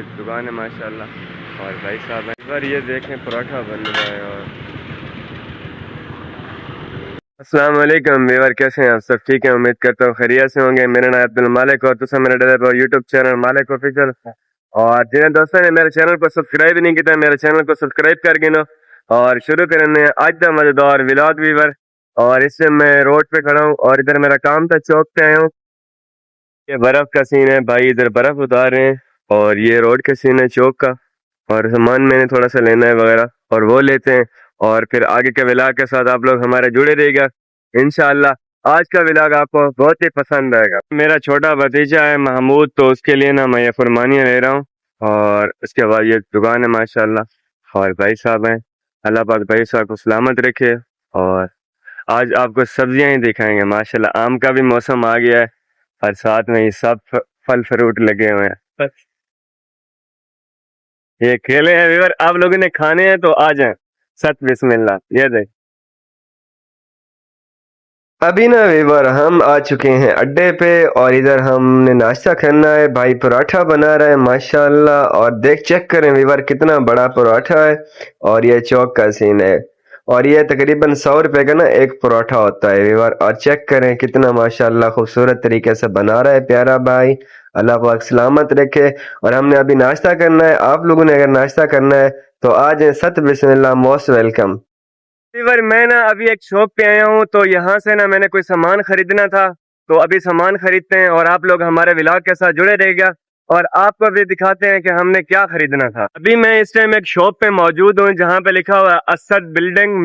ये दुकान है माशाल्लाह। और भाई साहब हैं पर ये देखें पराठा बन रहा है। और अस्सलाम वालेकुम व्यूअर, कैसे हैं आप सब? ठीक है, उम्मीद करता हूँ खैरियत से होंगे। मेरा नाम अब्दुल मालिक और तुम मेरे डर पर यूट्यूब चैनल मालिक ऑफिशियल। और जिन दोस्तों ने मेरे चैनल को सब्सक्राइब नहीं किया मेरे चैनल को सब्सक्राइब कर गिनो। और शुरू करें आज का मजेदार व्लॉग व्यूअर। और इससे मैं रोड पे खड़ा हूँ और इधर मेरा काम था, चौक पे आया हूँ। ये बर्फ का सीन है भाई, इधर बर्फ उतार रहे हैं। और ये रोड का सीन है चौक का। और सामान मैंने थोड़ा सा लेना है वगैरह और वो लेते हैं। और फिर आगे के व्लॉग के साथ आप लोग हमारे जुड़े रहिएगा इंशाल्लाह। आज का व्लॉग आपको बहुत ही पसंद आएगा। मेरा छोटा भतीजा है महमूद, तो उसके लिए ना मैं ये फुरमानियाँ ले रहा हूँ। और उसके बाद ये दुकान है माशाल्लाह। और भाई साहब हैं, अल्लाह पाक भाई साहब को सलामत रखे। और आज आपको सब्जियां ही दिखाएंगे माशाल्लाह। आम का भी मौसम आ गया है और साथ में ये सब फल फ्रूट लगे हुए हैं। ये केले हैं व्यूअर, आप लोगों ने खाने हैं तो आ जाएं। सत बिस्मिल्लाह। ये देख, अभी ना व्यूअर हम आ चुके हैं अड्डे पे और इधर हमने नाश्ता करना है। भाई पराठा बना रहा है माशाल्लाह। और देख चेक करें व्यूअर कितना बड़ा पराठा है। और ये चौक का सीन है। और ये तकरीबन 100 रुपए का ना एक पराठा होता है व्यूअर। और चेक करें कितना माशाल्लाह खूबसूरत तरीके से बना रहा है प्यारा भाई। अल्लाह पाक सलामत रखे। और हमने अभी नाश्ता करना है। आप लोगों ने अगर नाश्ता करना है तो आ जाए। सत बिस्मिल्लाह, मोस्ट वेलकम। फीवर मैं ना अभी एक शॉप पे आया हूँ, तो यहाँ से ना मैंने कोई सामान खरीदना था। तो अभी सामान खरीदते हैं और आप लोग हमारे व्लॉग के साथ जुड़े रहेगा। और आपको भी दिखाते हैं कि हमने क्या खरीदना था। अभी मैं इस टाइम एक शॉप पे मौजूद हूँ जहाँ पे लिखा हुआ है असद बिल्डिंग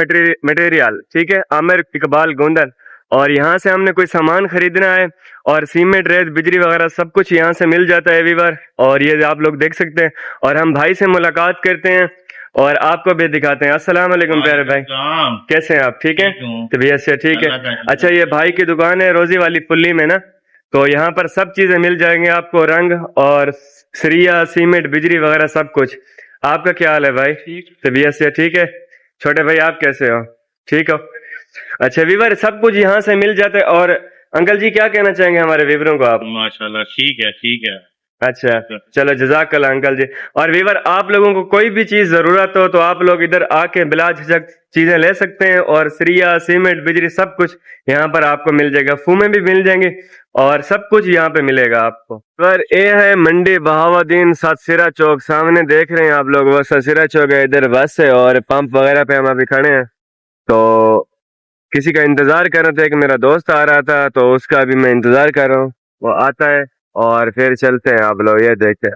मटेरियल, ठीक है, आमिर इकबाल गोंदल। और यहाँ से हमने कोई सामान खरीदना है। और सीमेंट रेत बिजली वगैरह सब कुछ यहाँ से मिल जाता है वीवर। और ये आप लोग देख सकते हैं। और हम भाई से मुलाकात करते हैं और आपको भी दिखाते हैं। अस्सलाम वालेकुम प्यारे भाई, कैसे हैं आप? ठीक है, तबीयत से ठीक है? अच्छा, ये भाई की दुकान है रोजी वाली पुल्ली में ना। तो यहाँ पर सब चीजें मिल जाएंगे आपको, रंग और सरिया सीमेंट बिजली वगैरह सब कुछ। आपका क्या हाल है भाई? तबीयत से ठीक है? छोटे भाई आप कैसे हो? ठीक हो? अच्छा वीवर, सब कुछ यहाँ से मिल जाता है। और अंकल जी क्या कहना चाहेंगे हमारे वीवरों को आप? माशाल्लाह, ठीक है ठीक है। अच्छा, चलो जजाकल्ला अंकल जी। और वीवर, आप लोगों को कोई भी चीज जरूरत हो तो आप लोग इधर आके बिला झिझक चीजें ले सकते हैं। और सरिया सीमेंट बिजली सब कुछ यहाँ पर आपको मिल जाएगा, फूमे भी मिल जाएंगे और सब कुछ यहाँ पे मिलेगा आपको। पर ये है मंडी बहावुद्दीन सतसिरा चौक, सामने देख रहे हैं आप लोग, वो सतसिरा चौक है। इधर बस है और पंप वगैरह पे हम अभी खड़े हैं। तो किसी का इंतजार कर रहे थे कि मेरा दोस्त आ रहा था, तो उसका अभी मैं इंतजार कर रहा हूँ, वो आता है और फिर चलते हैं। आप लोग ये देखते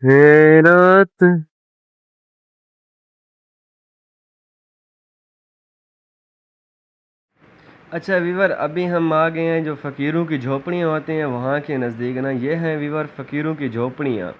हैं रात। अच्छा वीवर, अभी हम आ गए हैं जो फ़कीरों की झोपड़ियाँ होती हैं वहाँ के नज़दीक ना। ये हैं वीवर फ़कीरों की झोपड़ियाँ।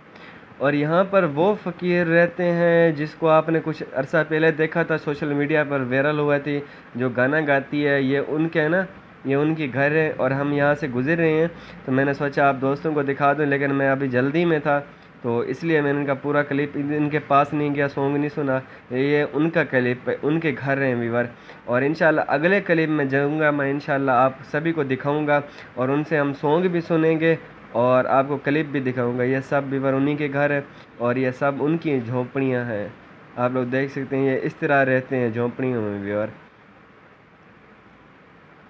और यहाँ पर वो फ़कीर रहते हैं जिसको आपने कुछ अरसा पहले देखा था, सोशल मीडिया पर वायरल हुआ थी, जो गाना गाती है। ये उनके है ना, ये उनकी घर है। और हम यहाँ से गुज़र रहे हैं तो मैंने सोचा आप दोस्तों को दिखा दूँ, लेकिन मैं अभी जल्दी में था तो इसलिए मैंने इनका पूरा क्लिप इनके पास नहीं गया, सॉन्ग नहीं सुना। ये उनका क्लिप है, उनके घर हैं वीवर। और इंशाल्लाह अगले क्लिप में जाऊँगा मैं, इंशाल्लाह आप सभी को दिखाऊँगा और उनसे हम सॉन्ग भी सुनेंगे और आपको क्लिप भी दिखाऊंगा। ये सब वीवर उन्हीं के घर है और ये सब उनकी झोंपड़ियाँ हैं। आप लोग देख सकते हैं ये इस तरह रहते हैं झोंपड़ियों में वीवर।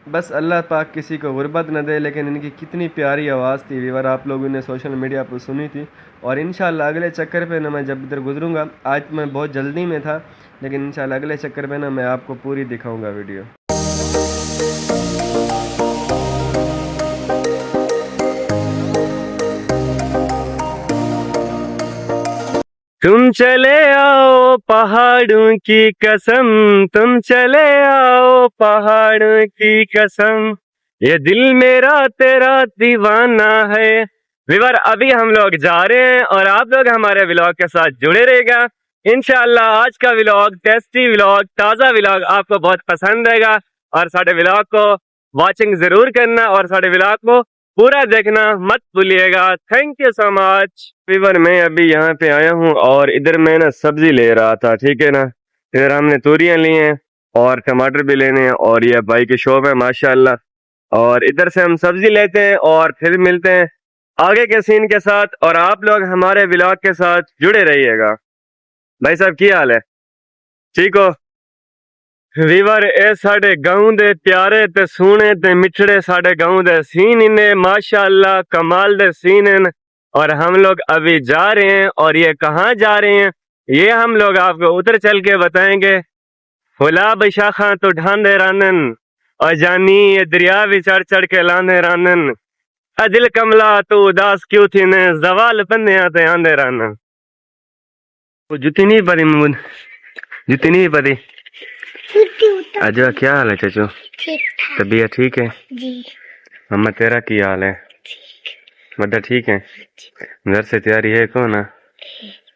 बस अल्लाह पाक किसी को गुर्बत न दे। लेकिन इनकी कितनी प्यारी आवाज़ थी वीवर, आप लोगों ने सोशल मीडिया पर सुनी थी। और इंशाल्लाह अगले चक्कर पे ना मैं जब इधर गुजरूँगा, आज मैं बहुत जल्दी में था, लेकिन इंशाल्लाह अगले चक्कर पे ना मैं आपको पूरी दिखाऊँगा वीडियो। तुम चले आओ पहाड़ों की कसम, तुम चले आओ पहाड़ों की कसम, ये दिल मेरा तेरा दीवाना है। विवर, अभी हम लोग जा रहे हैं और आप लोग हमारे व्लॉग के साथ जुड़े रहेगा इंशाल्लाह। आज का व्लॉग टेस्टी व्लॉग, ताज़ा व्लॉग आपको बहुत पसंद आएगा। और साढ़े व्लॉग को वॉचिंग जरूर करना और साढ़े व्लॉग को पूरा देखना मत भूलिएगा। Thank you so much. Viewer, मैं अभी यहाँ पे आया हूँ और इधर मैं ना सब्जी ले रहा था, ठीक है ना। इधर हमने तोरियां ली हैं और टमाटर भी लेने हैं। और ये भाई की शॉप है माशाल्लाह। और इधर से हम सब्जी लेते हैं और फिर मिलते हैं आगे के सीन के साथ। और आप लोग हमारे व्लॉग के साथ जुड़े रहिएगा। भाई साहब की हाल है? ठीक हो? वीवर ए साढ़े गाँव दे प्यारे ते सोहने ते मिठड़े साढ़े गाँव दे सीन इन्हें माशाअल्लाह कमाल दे सीन हैं। और हम लोग अभी जा रहे हैं, और ये कहाँ जा रहे हैं ये हम लोग आपको उधर चल के बताएंगे। फुला बशाखा तो ढांदे रानन, और जानी ये दरिया भी चढ़ चढ़ के लांदे रानन। दिल कमला तो उदास क्यों थी ने जवाल बन्ने आते आंदे रानन। वो जुती नहीं पड़ी मुझ, जुती नहीं पड़ी। अजवा क्या हाल है चाचू? तबीयत ठीक है जी। मम्मा तेरा की हाल है? मदर ठीक है? घर से तैयारी है कौन ना?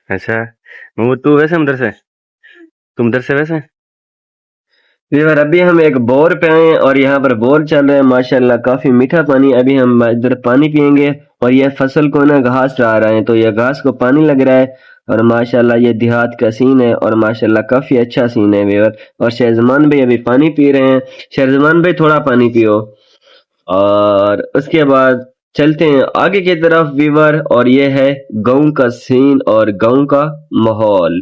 अच्छा वो तू वैसे उधर से, तुम उधर से वैसे वीवर। अभी हम एक बोर पे आए हैं और यहाँ पर बोर चल रहा है माशाल्लाह, काफी मीठा पानी। अभी हम इधर पानी पियेंगे और यह फसल को ना घास ला रहे हैं, तो यह घास को पानी लग रहा है। और माशाल्लाह ये देहात का सीन है और माशाल्लाह काफी अच्छा सीन है वीवर। और शेरजमान भाई अभी पानी पी रहे हैं। शेरजमान भाई थोड़ा पानी पियो और उसके बाद चलते हैं आगे की तरफ वीवर। और ये है गाँव का सीन और गाँव का माहौल।